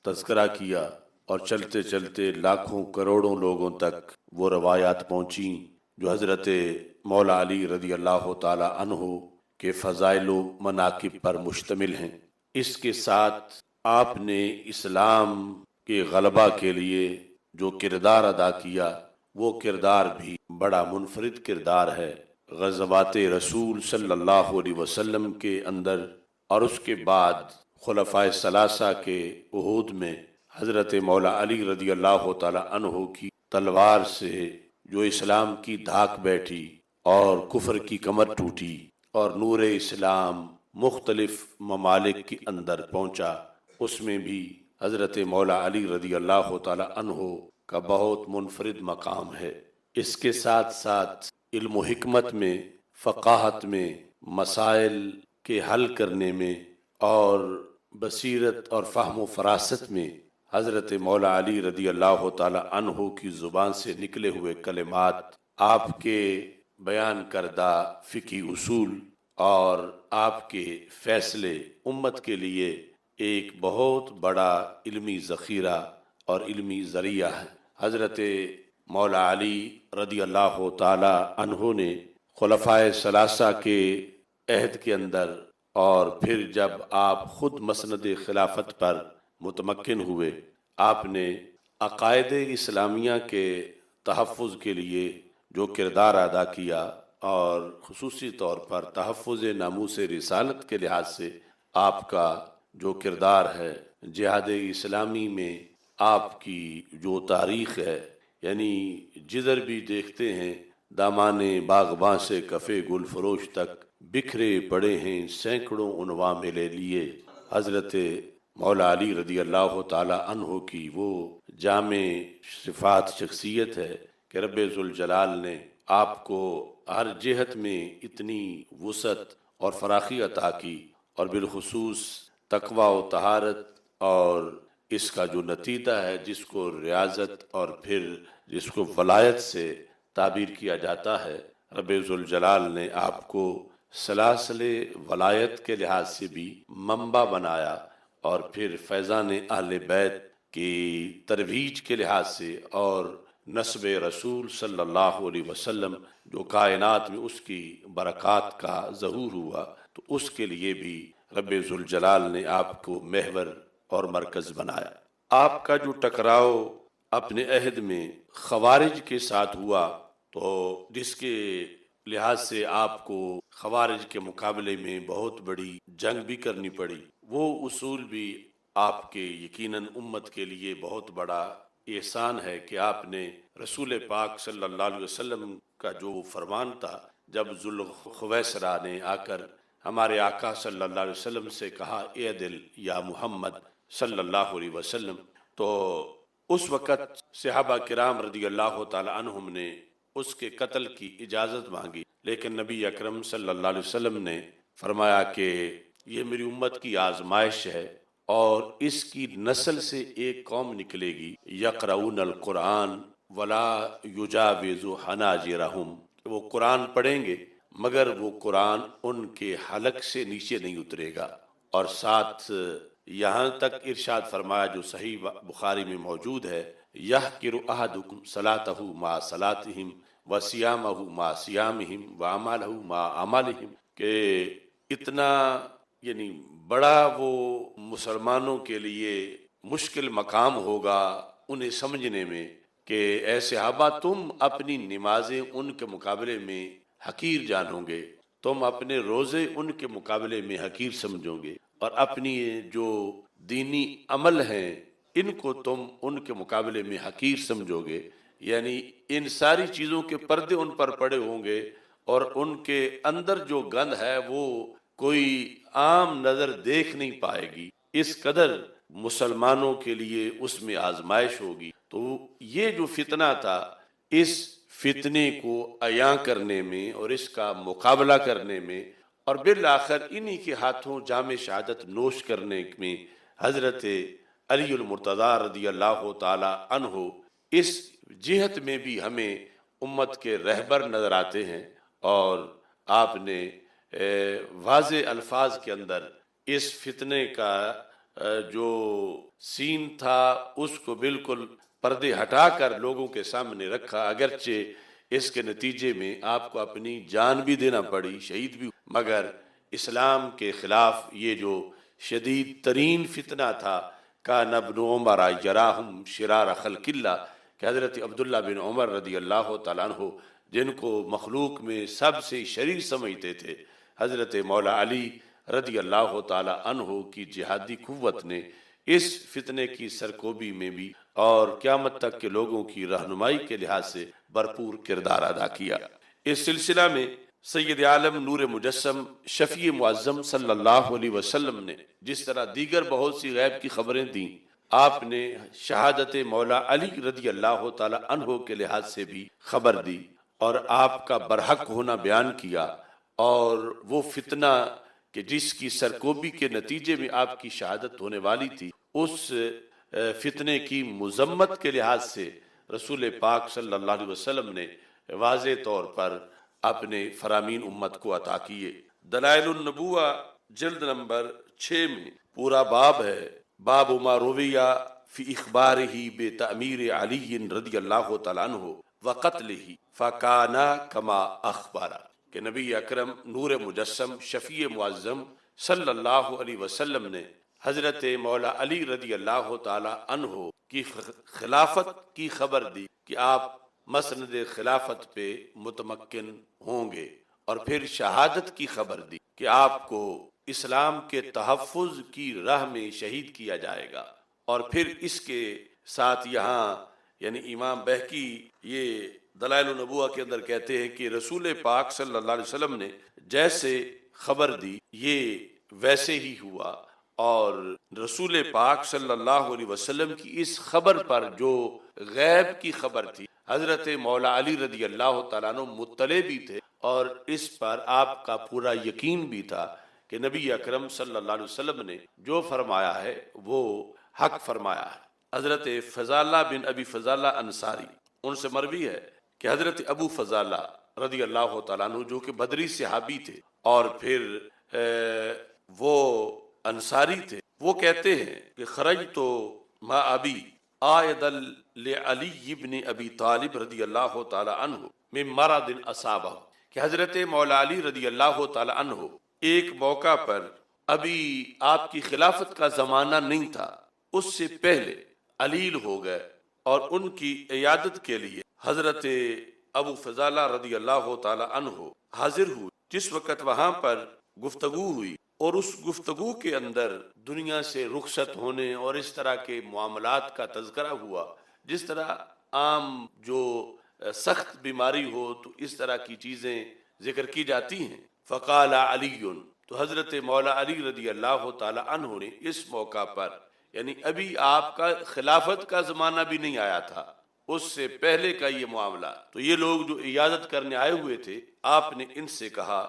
تذکرہ کیا اور چلتے چلتے لاکھوں کروڑوں لوگوں تک وہ روایات پہنچیں جو حضرت مولا علی رضی اللہ تعالی عنہ کے فضائل و مناقب پر مشتمل ہیں۔ اس کے ساتھ آپ نے اسلام کے غلبہ کے لیے جو کردار ادا کیا وہ کردار بھی بڑا منفرد کردار ہے۔ غزوات رسول صلی اللہ علیہ وسلم کے اندر اور اس کے بعد خلفائے ثلاثہ کے عہد میں حضرت مولا علی رضی اللہ تعالی عنہ کی تلوار سے جو اسلام کی دھاک بیٹھی اور کفر کی کمر ٹوٹی اور نور اسلام مختلف ممالک کے اندر پہنچا، اس میں بھی حضرت مولا علی رضی اللہ تعالی عنہ کا بہت منفرد مقام ہے۔ اس کے ساتھ ساتھ علم و حکمت میں، فقاہت میں، مسائل کے حل کرنے میں اور بصیرت اور فہم و فراست میں حضرت مولا علی رضی اللہ تعالی عنہ کی زبان سے نکلے ہوئے کلمات، آپ کے بیان کردہ فقہی اصول اور آپ کے فیصلے امت کے لیے ایک بہت بڑا علمی ذخیرہ اور علمی ذریعہ ہے۔ حضرت مولا علی رضی اللہ تعالی عنہ نے خلفائے ثلاثہ کے عہد کے اندر اور پھر جب آپ خود مسند خلافت پر متمکن ہوئے، آپ نے عقائد اسلامیہ کے تحفظ کے لیے جو کردار ادا کیا اور خصوصی طور پر تحفظ ناموس رسالت کے لحاظ سے آپ کا جو کردار ہے، جہاد اسلامی میں آپ کی جو تاریخ ہے، یعنی جدھر بھی دیکھتے ہیں دامان باغباں سے کفے گل فروش تک بکھرے پڑے ہیں سینکڑوں عنواں میرے لیے۔ حضرت مولا علی رضی اللہ تعالی عنہ کی وہ جامع صفات شخصیت ہے کہ رب ذوالجلال نے آپ کو ہر جہت میں اتنی وسعت اور فراخی عطا کی، اور بالخصوص تقوی و طہارت اور اس کا جو نتیجہ ہے جس کو ریاضت اور پھر جس کو ولایت سے تعبیر کیا جاتا ہے، رب ذوالجلال نے آپ کو سلاسل ولایت کے لحاظ سے بھی منبع بنایا، اور پھر فیضان اہل بیت کی ترویج کے لحاظ سے اور نسب رسول صلی اللہ علیہ وسلم جو کائنات میں اس کی برکات کا ظہور ہوا، تو اس کے لیے بھی رب ذوالجلال نے آپ کو محور اور مرکز بنایا۔ آپ کا جو ٹکراؤ اپنے عہد میں خوارج کے ساتھ ہوا، تو جس کے لحاظ سے آپ کو خوارج کے مقابلے میں بہت بڑی جنگ بھی کرنی پڑی، وہ اصول بھی آپ کے یقیناً امت کے لیے بہت بڑا احسان ہے کہ آپ نے رسول پاک صلی اللہ علیہ وسلم کا جو فرمان تھا، جب ذوالخویسرہ نے آ کر ہمارے آقا صلی اللہ علیہ وسلم سے کہا اے دل یا محمد صلی اللہ علیہ وسلم، تو اس وقت صحابہ کرام رضی اللہ تعالی عنہم نے اس کے قتل کی اجازت مانگی، لیکن نبی اکرم صلی اللہ علیہ وسلم نے فرمایا کہ یہ میری امت کی آزمائش ہے، اور اس کی نسل سے ایک قوم نکلے گی یقرؤون القرآن ولا یجاوز حناجرہم، وہ قرآن پڑھیں گے مگر وہ قرآن ان کے حلق سے نیچے نہیں اترے گا، اور ساتھ یہاں تک ارشاد فرمایا جو صحیح بخاری میں موجود ہے، یحقر احدکم صلاتہ مع صلاتہم وصیامہ مع صیامہم وعملہ مع عملہم، کہ اتنا یعنی بڑا وہ مسلمانوں کے لیے مشکل مقام ہوگا انہیں سمجھنے میں کہ اے صحابہ تم اپنی نمازیں ان کے مقابلے میں حقیر جانو گے، تم اپنے روزے ان کے مقابلے میں حقیر سمجھو گے، اور اپنی جو دینی عمل ہیں ان کو تم ان کے مقابلے میں حقیر سمجھو گے، یعنی ان ساری چیزوں کے پردے ان پر پڑے ہوں گے، اور ان کے اندر جو گند ہے وہ کوئی عام نظر دیکھ نہیں پائے گی، اس قدر مسلمانوں کے لیے اس میں آزمائش ہوگی۔ تو یہ جو فتنہ تھا، اس فتنے کو عیاں کرنے میں اور اس کا مقابلہ کرنے میں اور بالآخر انہی کے ہاتھوں جام شہادت نوش کرنے میں حضرت علی المرتضیٰ رضی اللہ تعالی عنہ اس جہت میں بھی ہمیں امت کے رہبر نظر آتے ہیں، اور آپ نے واضح الفاظ کے اندر اس فتنے کا جو سین تھا اس کو بالکل پردے ہٹا کر لوگوں کے سامنے رکھا، اگرچہ اس کے نتیجے میں آپ کو اپنی جان بھی دینا پڑی، شہید بھی، مگر اسلام کے خلاف یہ جو شدید ترین فتنہ تھا، کان ابن عمر یراہم شرار خلق اللہ، کہ حضرت عبداللہ بن عمر رضی اللہ تعالیٰ عنہ جن کو مخلوق میں سب سے شریر سمجھتے تھے، حضرت مولا علی رضی اللہ تعالی عنہ کی جہادی قوت نے اس فتنے کی سرکوبی میں بھی اور قیامت تک کے لوگوں کی رہنمائی کے لحاظ سے بھرپور کردار ادا کیا۔ اس سلسلہ میں سید عالم نور مجسم شفیع معظم صلی اللہ علیہ وسلم نے جس طرح دیگر بہت سی غیب کی خبریں دیں، آپ نے شہادت مولا علی رضی اللہ تعالی عنہ کے لحاظ سے بھی خبر دی اور آپ کا برحق ہونا بیان کیا، اور وہ فتنہ کہ جس کی سرکوبی کے نتیجے میں آپ کی شہادت ہونے والی تھی، اس فتنے کی مذمت کے لحاظ سے رسول پاک صلی اللہ علیہ وسلم نے واضح طور پر اپنے فرامین امت کو عطا کیے۔ دلائل النبوہ جلد نمبر 6 میں پورا باب ہے، باب ما رویہ فی اخبارہ بتأمیر علی رضی اللہ تعالیٰ عنہ وقتلہ فکانا کما اخبارہ، کہ نبی اکرم نور مجسم شفیع معظم صلی اللہ علیہ وسلم نے حضرت مولا علی رضی اللہ تعالی عنہ کی خلافت کی خبر دی کہ آپ مسند خلافت پہ متمکن ہوں گے، اور پھر شہادت کی خبر دی کہ آپ کو اسلام کے تحفظ کی راہ میں شہید کیا جائے گا۔ اور پھر اس کے ساتھ یہاں یعنی امام بہقی یہ دلائل النبوہ کے اندر کہتے ہیں کہ رسول پاک صلی اللہ علیہ وسلم نے جیسے خبر دی یہ ویسے ہی ہوا، اور رسول پاک صلی اللہ علیہ وسلم کی اس خبر پر جو غیب کی خبر تھی، حضرت مولا علی رضی اللہ تعالیٰ عنہ مطلع بھی تھے، اور اس پر آپ کا پورا یقین بھی تھا کہ نبی اکرم صلی اللہ علیہ وسلم نے جو فرمایا ہے وہ حق فرمایا ہے۔ حضرت فضالہ بن ابی فضالہ انصاری، ان سے مروی ہے کہ حضرت ابو فضالہ رضی اللہ تعالیٰ عنہ جو کہ بدری صحابی تھے اور پھر وہ انصاری تھے، وہ کہتے ہیں کہ خرجت ما ابی عائد لعلی بن ابی طالب رضی اللہ تعالی عنہ من مرض اصابہ، کہ حضرت مولا علی رضی اللہ تعالی عنہ ایک موقع پر ابھی آپ کی خلافت کا زمانہ نہیں تھا، اس سے پہلے علیل ہو گئے، اور ان کی عیادت کے لیے حضرت ابو فضالہ رضی اللہ تعالی عنہ حاضر ہوئے۔ جس وقت وہاں پر گفتگو ہوئی اور اس گفتگو کے اندر دنیا سے رخصت ہونے اور اس طرح کے معاملات کا تذکرہ ہوا، جس طرح عام جو سخت بیماری ہو تو اس طرح کی چیزیں ذکر کی جاتی ہیں۔ فقال علی، تو حضرت مولا علی رضی اللہ تعالی عنہ نے اس موقع پر، یعنی ابھی آپ کا خلافت کا زمانہ بھی نہیں آیا تھا، اس سے پہلے کا یہ معاملہ، تو یہ لوگ جو عیادت کرنے آئے ہوئے تھے، آپ نے ان سے کہا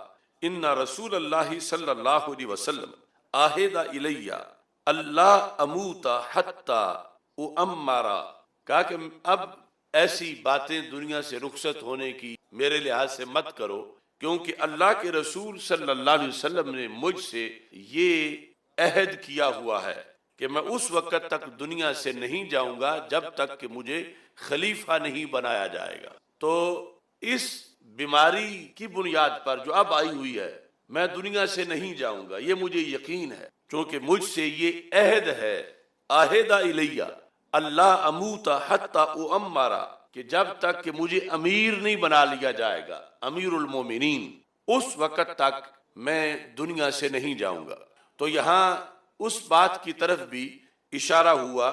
ان رسول اللہ صلی اللہ علیہ وسلم عہد الیہ اللہ اموت حتی اؤمرا، کہا کہ اب ایسی باتیں دنیا سے رخصت ہونے کی میرے لحاظ سے مت کرو، کیونکہ اللہ کے رسول صلی اللہ علیہ وسلم نے مجھ سے یہ عہد کیا ہوا ہے کہ میں اس وقت تک دنیا سے نہیں جاؤں گا جب تک کہ مجھے خلیفہ نہیں بنایا جائے گا۔ تو اس بیماری کی بنیاد پر جو اب آئی ہوئی ہے، میں دنیا سے نہیں جاؤں گا، یہ مجھے یقین ہے، چونکہ مجھ سے یہ عہد ہے، عہد الیہ اللہ اموت حتی اؤمرا، کہ جب تک کہ مجھے امیر نہیں بنا لیا جائے گا، امیر المومنین، اس وقت تک میں دنیا سے نہیں جاؤں گا۔ تو یہاں اس بات کی طرف بھی اشارہ ہوا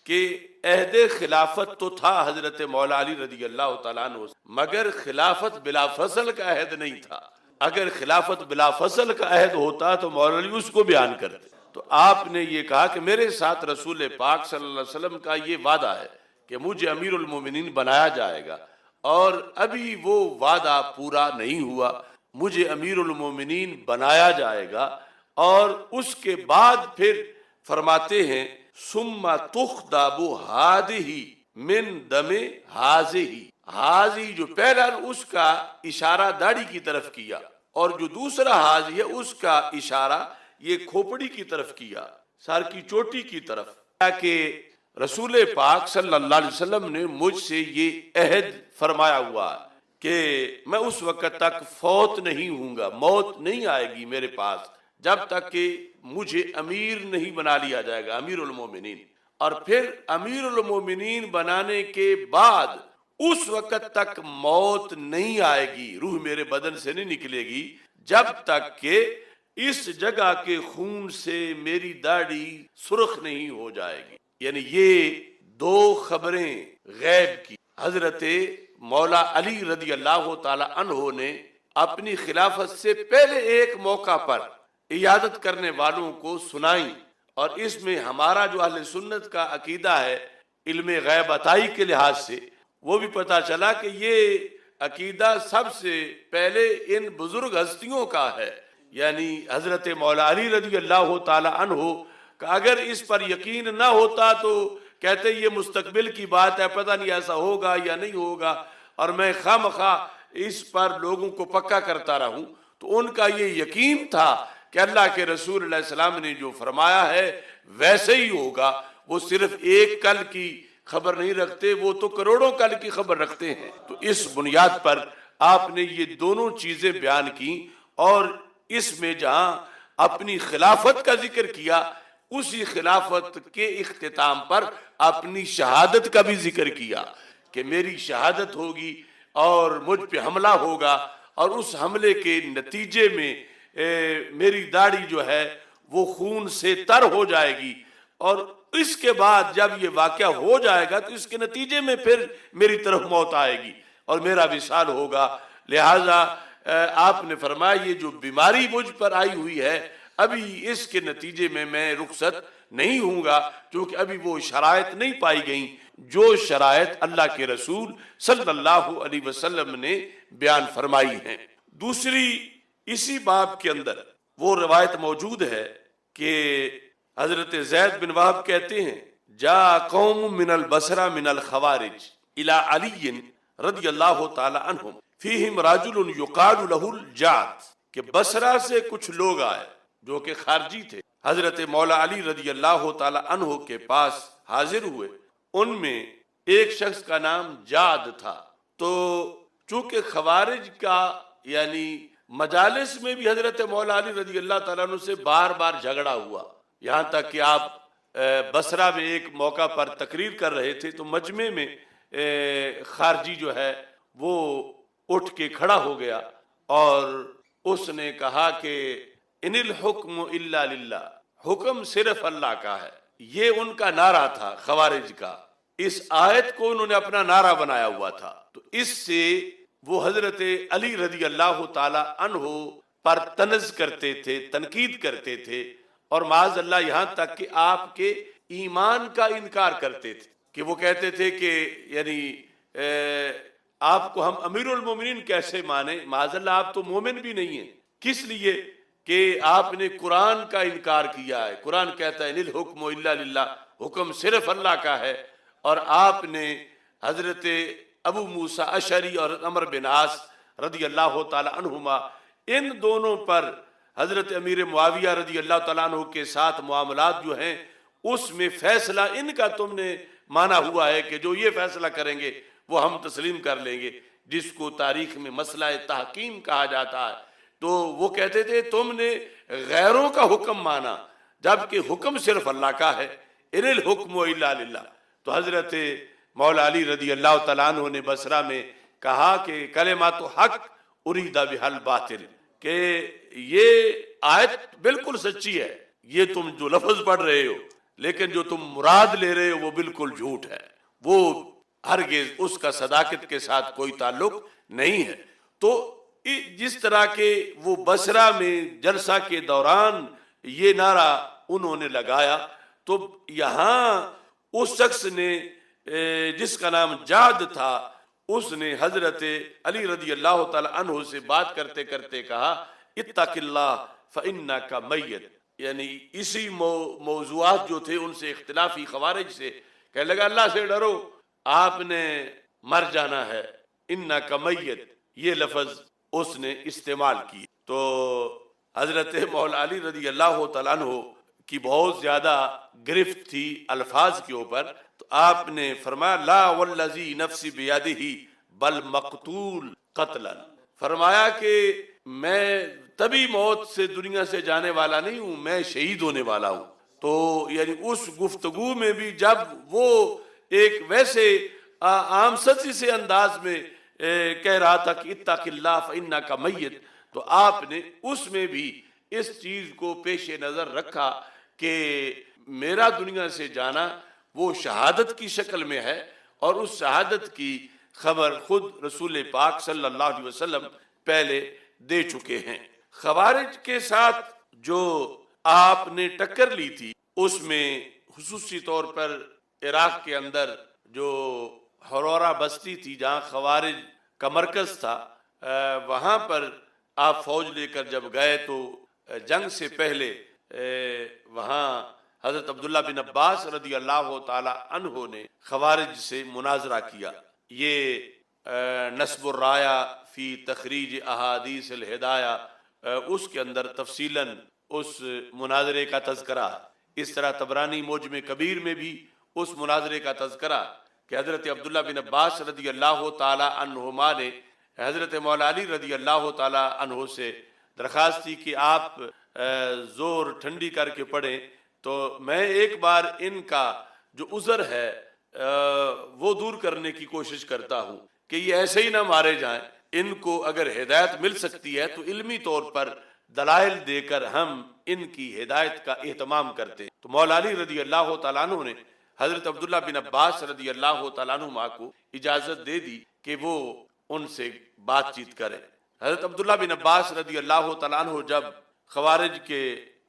کہ عہد خلافت تو تھا حضرت مولا علی رضی اللہ تعالیٰ عنہ، مگر خلافت بلا فصل کا عہد نہیں تھا۔ اگر خلافت بلا فصل کا عہد ہوتا تو مولا علی اس کو بیان کرتے۔ تو آپ نے یہ کہا کہ میرے ساتھ رسول پاک صلی اللہ علیہ وسلم کا یہ وعدہ ہے کہ مجھے امیر المومنین بنایا جائے گا، اور ابھی وہ وعدہ پورا نہیں ہوا، مجھے امیر المومنین بنایا جائے گا، اور اس کے بعد پھر فرماتے ہیں ثم تخضب ہذہ من دم ہذہ، ہاضی جو پہلا اس کا اشارہ داڑھی کی طرف کیا، اور جو دوسرا ہاضی ہے اس کا اشارہ یہ کھوپڑی کی طرف کیا، سر کی چوٹی کی طرف کہ رسول پاک صلی اللہ علیہ وسلم نے مجھ سے یہ عہد فرمایا ہوا کہ میں اس وقت تک فوت نہیں ہوں گا، موت نہیں آئے گی میرے پاس جب تک کہ مجھے امیر نہیں بنا لیا جائے گا، امیر المومنین. اور پھر امیر المومنین بنانے کے بعد اس وقت تک موت نہیں آئے گی، روح میرے بدن سے نہیں نکلے گی جب تک کہ اس جگہ کے خون سے میری داڑھی سرخ نہیں ہو جائے گی. یعنی یہ دو خبریں غیب کی حضرت مولا علی رضی اللہ تعالی عنہ نے اپنی خلافت سے پہلے ایک موقع پر عیادت کرنے والوں کو سنائیں. اور اس میں ہمارا جو اہل سنت کا عقیدہ ہے علم غیب عطائی کے لحاظ سے وہ بھی پتہ چلا کہ یہ عقیدہ سب سے پہلے ان بزرگ ہستیوں کا ہے. یعنی حضرت مولا علی رضی اللہ تعالی عنہ کہ اگر اس پر یقین نہ ہوتا تو کہتے یہ مستقبل کی بات ہے، پتہ نہیں ایسا ہوگا یا نہیں ہوگا، اور میں خواہ اس پر لوگوں کو پکا کرتا رہوں. تو ان کا یہ یقین تھا کہ اللہ کے رسول علیہ السلام نے جو فرمایا ہے ویسے ہی ہوگا. وہ صرف ایک کل کی خبر نہیں رکھتے، وہ تو کروڑوں کل کی خبر رکھتے ہیں. تو اس بنیاد پر آپ نے یہ دونوں چیزیں بیان کی، اور اس میں جہاں اپنی خلافت کا ذکر کیا اسی خلافت کے اختتام پر اپنی شہادت کا بھی ذکر کیا کہ میری شہادت ہوگی اور مجھ پہ حملہ ہوگا، اور اس حملے کے نتیجے میں میری داڑھی جو ہے وہ خون سے تر ہو جائے گی، اور اس کے بعد جب یہ واقعہ ہو جائے گا تو اس کے نتیجے میں پھر میری طرف موت آئے گی اور میرا وصال ہوگا. لہذا آپ نے فرمایا یہ جو بیماری مجھ پر آئی ہوئی ہے ابھی اس کے نتیجے میں رخصت نہیں ہوں گا، کیونکہ ابھی وہ شرائط نہیں پائی گئیں جو شرائط اللہ کے رسول صلی اللہ علیہ وسلم نے بیان فرمائی ہیں. دوسری اسی باب کے اندر وہ روایت موجود ہے کہ حضرت زید بن وہب کہتے ہیں جا قوم من البصرہ من الخوارج الى علی رضی اللہ تعالی عنہم فیہم رجل یقال له الجعد، کہ بصرہ سے کچھ لوگ آئے جو کہ خارجی تھے، حضرت مولا علی رضی اللہ تعالی عنہ کے پاس حاضر ہوئے. ان میں ایک شخص کا نام جعد تھا. تو چونکہ خوارج کا یعنی مجالس میں بھی حضرت مولا علی رضی اللہ تعالیٰ عنہ سے بار بار جھگڑا ہوا، یہاں تک کہ آپ بصرہ میں ایک موقع پر تقریر کر رہے تھے تو مجمع میں خارجی جو ہے وہ اٹھ کے کھڑا ہو گیا اور اس نے کہا کہ ان الحکم الا للہ، حکم صرف اللہ کا ہے. یہ ان کا نعرہ تھا خوارج کا. اس آیت کو انہوں نے اپنا نعرہ بنایا ہوا تھا. تو اس سے وہ حضرت علی رضی اللہ تعالی عنہ پر طنز کرتے تھے، تنقید کرتے تھے، اور معاذ اللہ یہاں تک کہ آپ کے ایمان کا انکار کرتے تھے کہ وہ کہتے تھے کہ یعنی آپ کو ہم امیر المومنین کیسے مانیں، معاذ اللہ آپ تو مومن بھی نہیں ہیں. کس لیے کہ آپ نے قرآن کا انکار کیا ہے. قرآن کہتا ہے ان الحکم الا للہ، حکم صرف اللہ کا ہے، اور آپ نے حضرت ابو موسیٰ اشعری اور عمر بن عاص رضی اللہ تعالی عنہما ان دونوں پر حضرت امیر معاویہ رضی اللہ تعالیٰ عنہ کے ساتھ معاملات جو ہیں اس میں فیصلہ ان کا تم نے مانا ہوا ہے کہ جو یہ فیصلہ کریں گے وہ ہم تسلیم کر لیں گے، جس کو تاریخ میں مسئلہ تحکیم کہا جاتا ہے. تو وہ کہتے تھے تم نے غیروں کا حکم مانا جبکہ حکم صرف اللہ کا ہے، ان الحکم الا للہ. تو حضرت مولا علی رضی اللہ تعالیٰ عنہ نے بصرہ میں کہا کہ کلمات حق ارید بہا الباطل، کہ یہ آیت بالکل سچی ہے، یہ تم جو لفظ پڑھ رہے ہو لیکن جو تم مراد لے رہے ہو وہ بالکل جھوٹ ہے، وہ ہرگز اس کا صداقت کے ساتھ کوئی تعلق نہیں ہے. تو جس طرح کے وہ بصرہ میں جلسہ کے دوران یہ نعرہ انہوں نے لگایا تو یہاں اس شخص نے جس کا نام جعد تھا اس نے حضرت علی رضی اللہ تعالی عنہ سے بات کرتے کرتے کہا اتق اللہ فإنک میت. یعنی اسی موضوعات جو تھے ان سے اختلافی خوارج سے کہنے لگا اللہ سے ڈرو، آپ نے مر جانا ہے، انک میت یہ لفظ اس نے استعمال کی. تو حضرت مولا علی رضی اللہ تعالیٰ عنہ کی بہت زیادہ گرفت تھی الفاظ کے اوپر، تو آپ نے فرمایا لا والذی نفسی بیدہ بل مقتول قتلا، فرمایا کہ میں تبھی موت سے دنیا سے جانے والا نہیں ہوں، میں شہید ہونے والا ہوں۔ تو یعنی اس گفتگو میں بھی جب وہ ایک ویسے عام سطحی سے انداز میں کہہ رہا تھا کہ اتق اللہ فانک میت، تو آپ نے اس میں بھی اس چیز کو پیش نظر رکھا کہ میرا دنیا سے جانا وہ شہادت کی شکل میں ہے، اور اس شہادت کی خبر خود رسول پاک صلی اللہ علیہ وسلم پہلے دے چکے ہیں۔ خوارج کے ساتھ جو آپ نے ٹکر لی تھی، اس میں خصوصی طور پر عراق کے اندر جو ہرورہ بستی تھی جہاں خوارج کا مرکز تھا، وہاں پر آپ فوج لے کر جب گئے تو جنگ سے پہلے وہاں حضرت عبداللہ بن عباس رضی اللہ تعالی عنہ نے خوارج سے مناظرہ کیا۔ یہ نصب الرایہ فی تخریج احادیث الہدایہ، اس کے اندر تفصیلاً اس مناظرے کا تذکرہ، اس طرح طبرانی معجم کبیر میں بھی اس مناظرے کا تذکرہ کہ حضرت عبداللہ بن عباس رضی اللہ تعالی عنہما نے حضرت مولا علی رضی اللہ تعالی عنہ سے درخواست کی کہ آپ زور ٹھنڈی کر کے پڑھیں، تو میں ایک بار ان کا جو عذر ہے وہ دور کرنے کی کوشش کرتا ہوں کہ یہ ایسے ہی نہ مارے جائیں، ان کو اگر ہدایت مل سکتی ہے تو علمی طور پر دلائل دے کر ہم ان کی ہدایت کا اہتمام کرتے ہیں۔ تو مولا علی رضی اللہ تعالیٰ عنہ نے حضرت عبداللہ بن عباس رضی اللہ تعالیٰ عنہ کو اجازت دے دی کہ وہ ان سے بات چیت کریں۔ حضرت عبداللہ بن عباس رضی اللہ تعالیٰ عنہ جب خوارج کے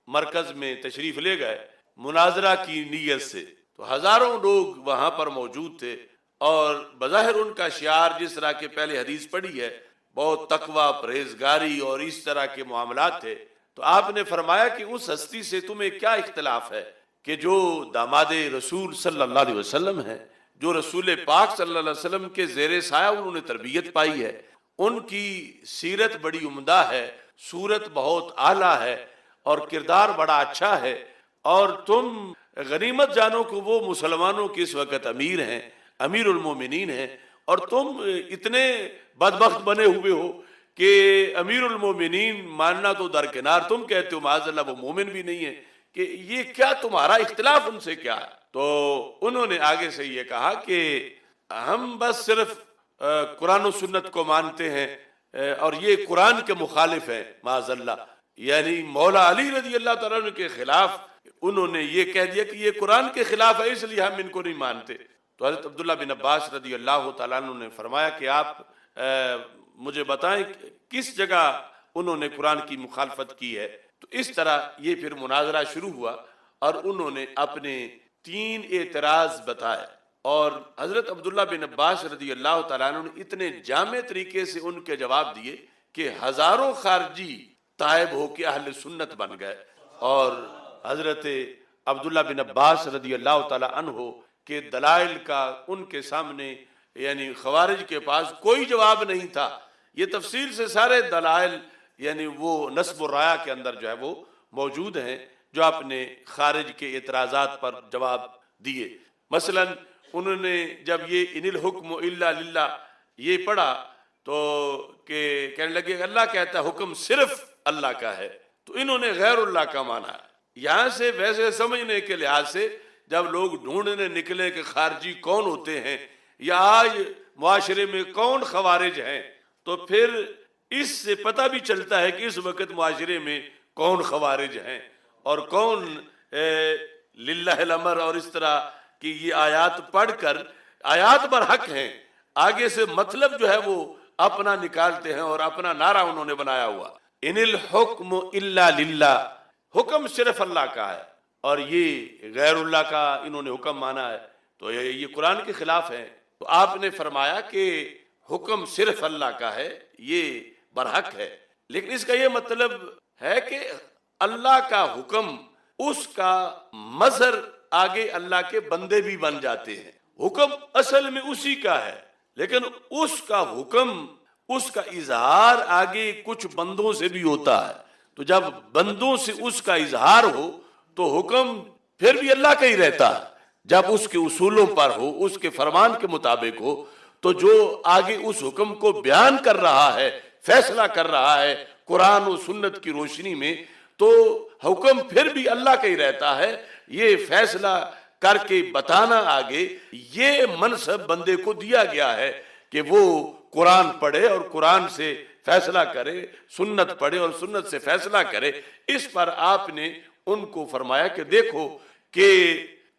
مرکز میں تشریف لے گئے مناظرہ کی نیت سے، تو ہزاروں لوگ وہاں پر موجود تھے، اور بظاہر ان کا شعار جس طرح کے پہلے حدیث پڑھی ہے بہت تقوی، پرہیزگاری اور اس طرح کے معاملات تھے۔ تو آپ نے فرمایا کہ اس ہستی سے تمہیں کیا اختلاف ہے کہ جو داماد رسول صلی اللہ علیہ وسلم ہے، جو رسول پاک صلی اللہ علیہ وسلم کے زیر سایہ انہوں نے تربیت پائی ہے، ان کی سیرت بڑی عمدہ ہے، صورت بہت اعلیٰ ہے اور کردار بڑا اچھا ہے، اور تم غنیمت جانو کہ وہ مسلمانوں کے اس وقت امیر ہیں، امیر المومنین ہیں، اور تم اتنے بدبخت بنے ہوئے ہو کہ امیر المومنین ماننا تو درکنار، تم کہتے ہو معاذ اللہ وہ مومن بھی نہیں ہے، کہ یہ کیا تمہارا اختلاف ان سے کیا ہے؟ تو انہوں نے آگے سے یہ کہا کہ ہم بس صرف قرآن و سنت کو مانتے ہیں اور یہ قرآن کے مخالف ہیں معاذ اللہ، یعنی مولا علی رضی اللہ تعالیٰ عنہ کے خلاف انہوں نے یہ کہہ دیا کہ یہ قرآن کے خلاف ہے، اس لیے ہم ان کو نہیں مانتے۔ تو حضرت عبداللہ بن عباس رضی اللہ تعالیٰ عنہ نے فرمایا کہ آپ مجھے بتائیں کس جگہ انہوں نے قرآن کی مخالفت کی ہے۔ تو اس طرح یہ پھر مناظرہ شروع ہوا اور انہوں نے اپنے 3 اعتراض بتائے، اور حضرت عبداللہ بن عباس رضی اللہ تعالیٰ عنہ نے اتنے جامع طریقے سے ان کے جواب دیے کہ ہزاروں خارجی تائب ہو کے اہل سنت بن گئے، اور حضرت عبداللہ بن عباس رضی اللہ تعالیٰ عنہ کے دلائل کا ان کے سامنے یعنی خوارج کے پاس کوئی جواب نہیں تھا۔ یہ تفصیل سے سارے دلائل یعنی وہ نصب الرایہ کے اندر جو ہے وہ موجود ہیں، جو اپنے خارج کے اعتراضات پر جواب دیے۔ مثلا انہوں نے جب یہ ان الحکم الا للہ یہ پڑھا تو کہ کہنے لگے اللہ کہتا ہے حکم صرف اللہ کا ہے، تو انہوں نے غیر اللہ کا مانا ہے۔ یہاں سے ویسے سمجھنے کے لحاظ سے جب لوگ ڈھونڈنے نکلے کہ خارجی کون ہوتے ہیں یا آج معاشرے میں کون خوارج ہیں، تو پھر اس سے پتہ بھی چلتا ہے کہ اس وقت معاشرے میں کون خوارج ہیں اور کون للہ الامر، اور اس طرح کی یہ آیات پڑھ کر آیات پر حق ہیں، آگے سے مطلب جو ہے وہ اپنا نکالتے ہیں اور اپنا نعرہ انہوں نے بنایا ہوا ان الحکم الا للہ، حکم صرف اللہ کا ہے، اور یہ غیر اللہ کا انہوں نے حکم مانا ہے، تو یہ قرآن کے خلاف ہے۔ تو آپ نے فرمایا کہ حکم صرف اللہ کا ہے، یہ برحق ہے، لیکن اس کا یہ مطلب ہے کہ اللہ کا حکم اس کا مظہر آگے اللہ کے بندے بھی بن جاتے ہیں، حکم اصل میں اسی کا ہے، لیکن اس کا حکم، اس کا اظہار آگے کچھ بندوں سے بھی ہوتا ہے، تو جب بندوں سے اس کا اظہار ہو تو حکم پھر بھی اللہ کا ہی رہتا ہے جب اس کے اصولوں پر ہو، اس کے فرمان کے مطابق ہو. تو جو آگے اس حکم کو بیان کر رہا ہے، فیصلہ کر رہا ہے قرآن و سنت کی روشنی میں، تو حکم پھر بھی اللہ کا ہی رہتا ہے. یہ فیصلہ کر کے بتانا آگے، یہ منصب بندے کو دیا گیا ہے کہ وہ قرآن پڑھے اور قرآن سے فیصلہ کرے، سنت پڑھے اور سنت سے فیصلہ کرے. اس پر آپ نے ان کو فرمایا کہ دیکھو کہ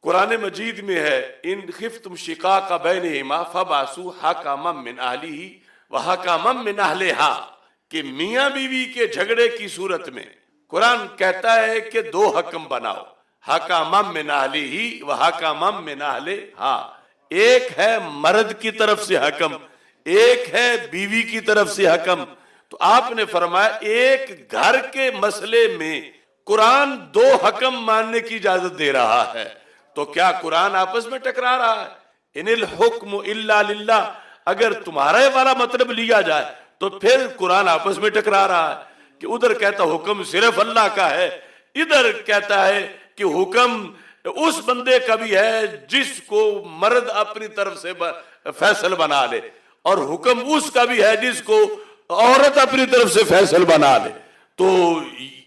قرآن مجید میں ہے ان خفتم شقاق بینہما فبعثوا حکما من اہلہ وحکما من اہلہا، کہ میاں بیوی کے جھگڑے کی صورت میں قرآن کہتا ہے کہ دو حکم بناؤ، حکما من اہلہ وحکما من اہلہا. ایک ہے مرد کی طرف سے حکم، ایک ہے بیوی کی طرف سے حکم. تو آپ نے فرمایا ایک گھر کے مسئلے میں قرآن دو حکم ماننے کی اجازت دے رہا ہے، تو کیا قرآن آپس میں ٹکرا رہا ہے؟ ان الحکم الا للہ، اگر تمہارا والا مطلب لیا جائے تو پھر قرآن آپس میں ٹکرا رہا ہے کہ ادھر کہتا حکم صرف اللہ کا ہے، ادھر کہتا ہے کہ حکم اس بندے کا بھی ہے جس کو مرد اپنی طرف سے فیصل بنا لے، اور حکم اس کا بھی ہے جس کو عورت اپنی طرف سے فیصل بنا لے. تو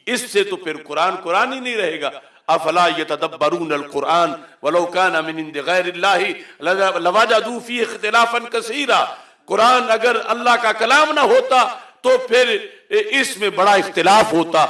اس سے تو پھر قرآن ہی نہیں رہے گا. افلا یتدبرون القرآن ولو کان من عند غیر اللہ لوجدوا فیہ اختلافا کثیرا. قرآن اگر اللہ کا کلام نہ ہوتا تو پھر اس میں بڑا اختلاف ہوتا.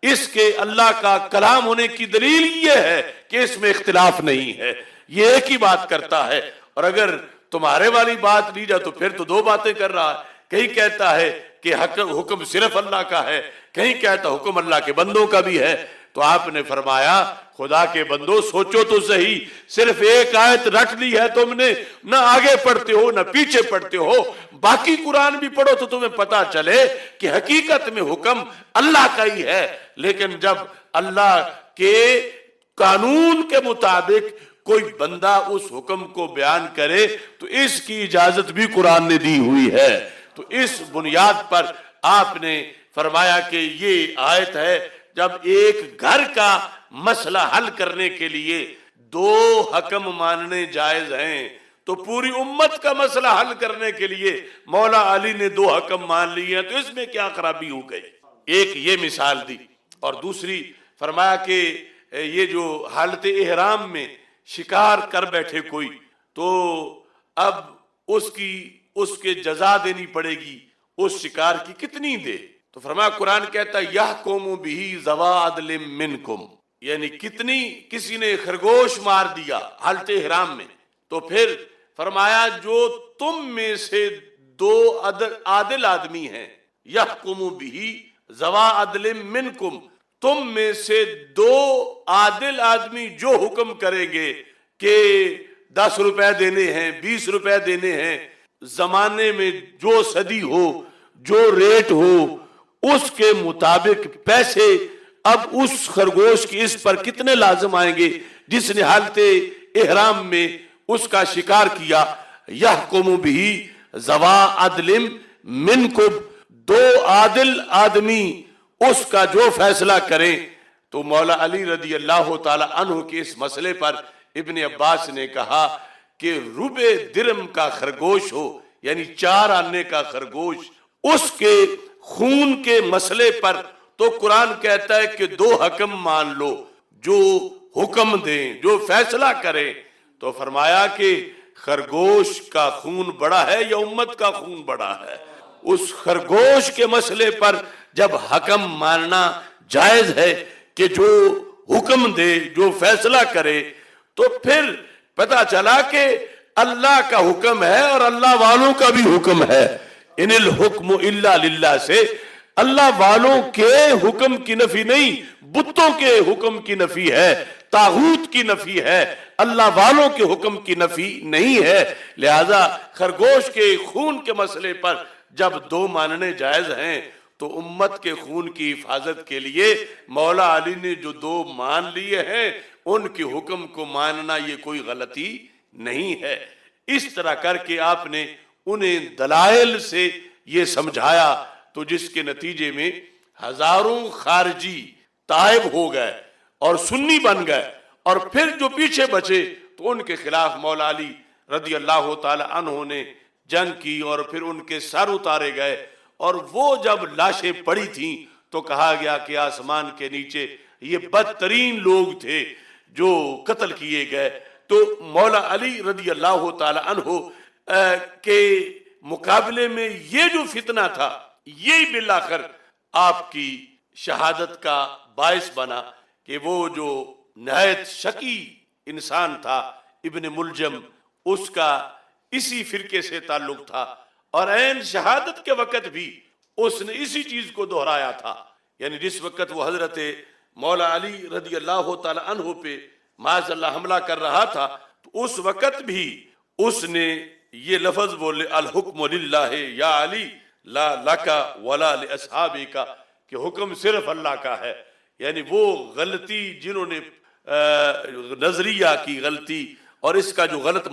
اس کے اللہ کا کلام ہونے کی دلیل یہ ہے کہ اس میں اختلاف نہیں ہے، یہ ایک ہی بات کرتا ہے. اور اگر تمہارے والی بات لی جائے تو پھر تو دو باتیں کر رہا ہے. کہیں کہتا ہے کہ حکم صرف اللہ کا ہے، کہیں کہتا حکم اللہ کے بندوں کا بھی ہے. تو آپ نے فرمایا خدا کے بندو سوچو تو صحیح، صرف ایک آیت رٹ لی ہے تم نے، نہ آگے پڑھتے ہو نہ پیچھے پڑھتے ہو. باقی قرآن بھی پڑھو تو تمہیں پتا چلے کہ حقیقت میں حکم اللہ کا ہی ہے. لیکن جب اللہ کے قانون کے مطابق کوئی بندہ اس حکم کو بیان کرے تو اس کی اجازت بھی قرآن نے دی ہوئی ہے. تو اس بنیاد پر آپ نے فرمایا کہ یہ آیت ہے جب ایک گھر کا مسئلہ حل کرنے کے لیے دو حکم ماننے جائز ہیں تو پوری امت کا مسئلہ حل کرنے کے لیے مولا علی نے دو حکم مان لیے ہیں، تو اس میں کیا خرابی ہو گئی؟ ایک یہ مثال دی، اور دوسری فرمایا کہ یہ جو حالت احرام میں شکار کر بیٹھے کوئی، تو اب اس کے جزا دینی پڑے گی، اس شکار کی کتنی دے؟ تو فرمایا قرآن کہتا ہے یحکم بہ ذوی عدل منکم، یعنی کتنی، کسی نے خرگوش مار دیا حالت احرام میں، تو پھر فرمایا جو تم میں سے دو عادل آدمی ہیں، یحکم بہ ذوی عدل منکم، تم میں سے دو عادل آدمی جو حکم کریں گے کہ 10 روپے دینے ہیں 20 روپے دینے ہیں، زمانے میں جو صدی ہو جو ریٹ ہو اس کے مطابق پیسے اب اس خرگوش کی اس پر کتنے لازم آئیں گے جس نے حالت احرام میں اس کا شکار کیا. یحکم بہ ذوی عدل منکم، دو عادل آدمی اس کا جو فیصلہ کریں. تو مولا علی رضی اللہ تعالی عنہ کے اس مسئلے پر ابن عباس نے کہا کہ ربع درم کا خرگوش ہو، یعنی 4 آنے کا خرگوش، اس کے خون کے مسئلے پر تو قرآن کہتا ہے کہ دو حکم مان لو جو حکم دیں، جو فیصلہ کریں. تو فرمایا کہ خرگوش کا خون بڑا ہے یا امت کا خون بڑا ہے؟ اس خرگوش کے مسئلے پر جب حکم ماننا جائز ہے کہ جو حکم دے، جو فیصلہ کرے، تو پھر پتا چلا کہ اللہ کا حکم ہے اور اللہ والوں کا بھی حکم ہے. ان الحکم الا للہ سے اللہ والوں کے حکم کی نفی نہیں، بتوں کے حکم کی نفی ہے، طاغوت کی نفی ہے، اللہ والوں کے حکم کی نفی نہیں ہے. لہذا خرگوش کے خون کے مسئلے پر جب دو ماننے جائز ہیں تو امت کے خون کی حفاظت کے لیے مولا علی نے جو دو مان لیے ہیں ان کے حکم کو ماننا یہ کوئی غلطی نہیں ہے. اس طرح کر کے آپ نے انہیں دلائل سے یہ سمجھایا، تو جس کے نتیجے میں ہزاروں خارجی تائب ہو گئے اور سنی بن گئے، اور پھر جو پیچھے بچے تو ان کے خلاف مولا علی رضی اللہ تعالی عنہ نے جنگ کی، اور پھر ان کے سر اتارے گئے، اور وہ جب لاشیں پڑی تھیں تو کہا گیا کہ آسمان کے نیچے یہ بدترین لوگ تھے جو قتل کیے گئے۔ تو مولا علی رضی اللہ تعالی عنہ کے مقابلے میں یہ جو فتنہ تھا، یہی بالآخر آپ کی شہادت کا باعث بنا کہ وہ جو نہایت شقی انسان تھا ابن ملجم، اس کا اسی فرقے سے تعلق تھا، اور عین شہادت کے وقت بھی اس نے اسی چیز کو دہرایا تھا، یعنی جس وقت وہ حضرت مولا علی رضی اللہ تعالی عنہ پہ معاذ اللہ حملہ کر رہا تھا، تو اس وقت بھی اس نے یہ لفظ بولے الحکم للہ یا علی لا لکا ولا لاصحابک، کہ حکم صرف اللہ کا ہے۔ یعنی وہ غلطی جنہوں نے نظریہ کی غلطی اور اس کا جو غلط